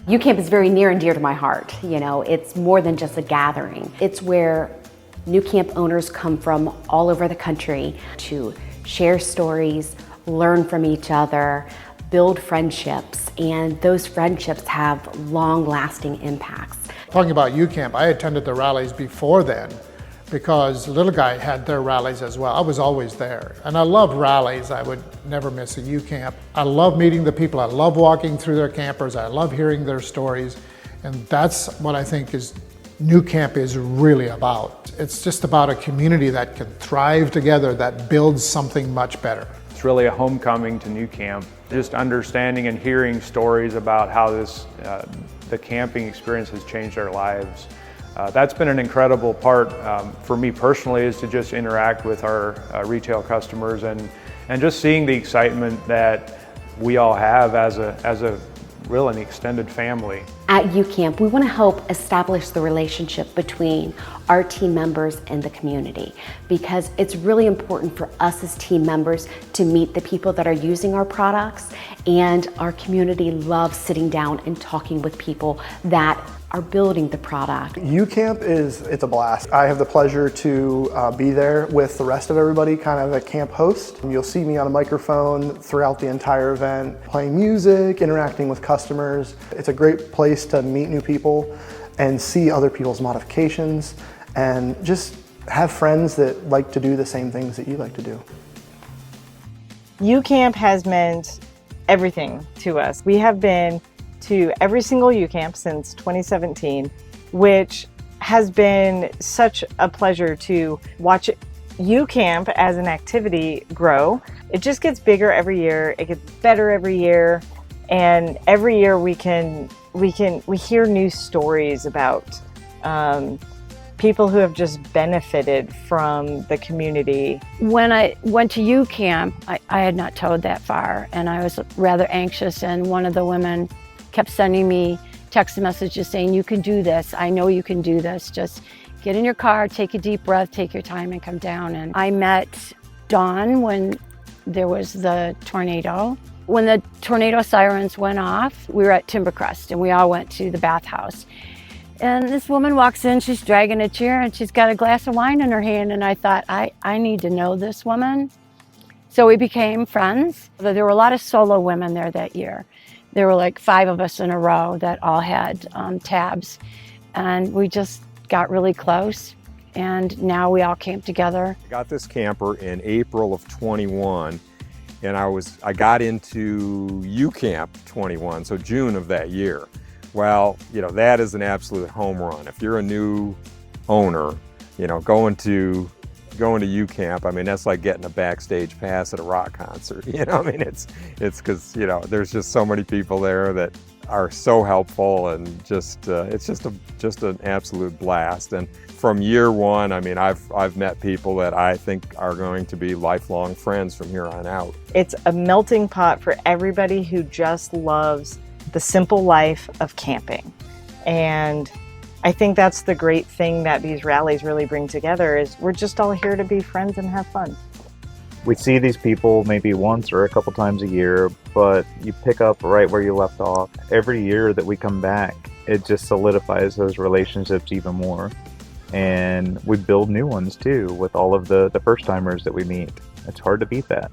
uCamp is very near and dear to my heart. You know, it's more than just a gathering. It's where nuCamp owners come from all over the country to share stories, learn from each other, build friendships, and those friendships have long-lasting impacts. Talking about uCamp, I attended the rallies before then because Little Guy had their rallies as well. I was always there. And I love rallies. I would never miss a uCamp. I love meeting the people. I love walking through their campers. I love hearing their stories. And that's what I think is nuCamp is really about. It's just about a community that can thrive together, that builds something much better. It's really a homecoming to nuCamp. Just understanding and hearing stories about how the camping experience has changed our lives. That's been an incredible part for me personally, is to just interact with our retail customers and just seeing the excitement that we all have as a real and extended family. At uCamp, we want to help establish the relationship between our team members and the community, because it's really important for us as team members to meet the people that are using our products, and our community loves sitting down and talking with people that are building the product. uCamp it's a blast. I have the pleasure to be there with the rest of everybody, kind of a camp host. You'll see me on a microphone throughout the entire event, playing music, interacting with customers. It's a great place to meet new people and see other people's modifications and just have friends that like to do the same things that you like to do. uCamp has meant everything to us. We have been to every single uCamp since 2017, which has been such a pleasure to watch uCamp as an activity grow. It just gets bigger every year. It gets better every year, and every year we hear new stories about people who have just benefited from the community. When I went to uCamp, I had not towed that far, and I was rather anxious, and one of the women kept sending me text messages saying, "You can do this. I know you can do this. Just get in your car, take a deep breath, take your time, and come down." And I met Dawn when there was the tornado. When the tornado sirens went off, we were at Timbercrest, and we all went to the bathhouse. And this woman walks in, she's dragging a chair, and she's got a glass of wine in her hand, and I thought, I need to know this woman. So we became friends. There were a lot of solo women there that year. There were like 5 of us in a row that all had tabs, and we just got really close, and now we all camp together. I got this camper in April of 21, and I got into uCamp 21, so June of that year. Well, you know, that is an absolute home run. If you're a new owner, you know, going to uCamp, I mean, that's like getting a backstage pass at a rock concert. You know, I mean, it's because, you know, there's just so many people there that are so helpful, and just it's just an absolute blast. And from year one, I mean, I've met people that I think are going to be lifelong friends from here on out. It's a melting pot for everybody who just loves the simple life of camping. And I think that's the great thing that these rallies really bring together, is we're just all here to be friends and have fun. We see these people maybe once or a couple times a year, but you pick up right where you left off. Every year that we come back, it just solidifies those relationships even more. And we build new ones too with all of the first timers that we meet. It's hard to beat that.